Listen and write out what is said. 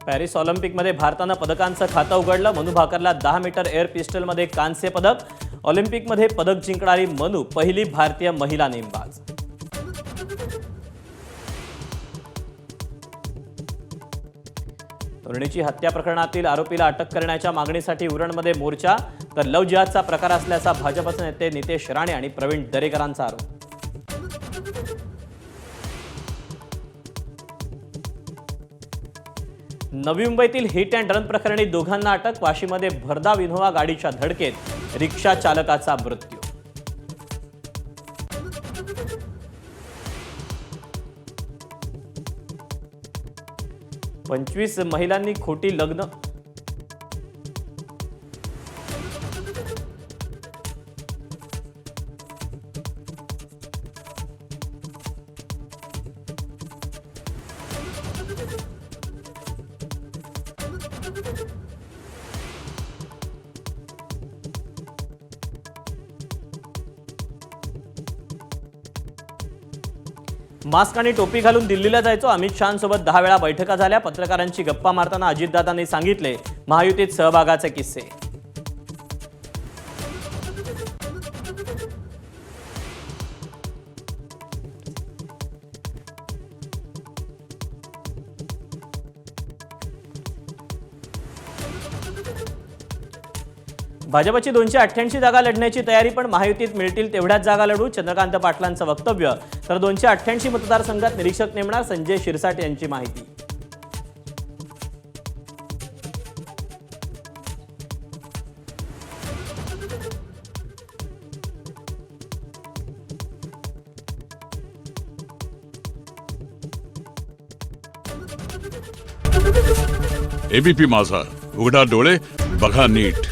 Paris ऑलिम्पिकमध्ये भारतानं पदकांचं खातं उघडलं। मनू भाकरला 10 मीटर एअर पिस्टलमध्ये कांस्य पदक। ऑलिम्पिकमध्ये पदक जिंकणारी मनू पहिली भारतीय महिला नेमबाज। तरुणीची हत्या प्रकरणातील आरोपीला अटक करण्याच्या मागणीसाठी उरणमध्ये मोर्चा, तर लव्ह जिहादचा प्रकार असल्याचा भाजपचे नेते नितेश राणे आणि प्रवीण दरेकरांचा आरोप। नवी मुंबईतील हिट अँड रन प्रकरणी दोघांना अटक। वाशीमध्ये भरधाव इनोव्हा गाडीच्या धडकेत रिक्षा चालकाचा मृत्यू। पंचवीस महिलांनी खोटी लग्न मास्क आणि टोपी घालून दिल्लीला जायचो। अमित शहांसोबत 10 वेळा बैठका झाल्या। पत्रकारांची गप्पा मारताना अजितदादांनी सांगितले महायुतीत सहभागाचे किस्से। भाजपची 288 जागा लढण्याची तयारी, पण महायुतीत मिळतील तेवढ्याच जागा लढू, चंद्रकांत पाटलांचं वक्तव्य। तर 288 मतदारसंघात निरीक्षक नेमणार, संजय शिरसाट यांची माहिती। एबीपी माझा, उघडा डोळे बघा नीट।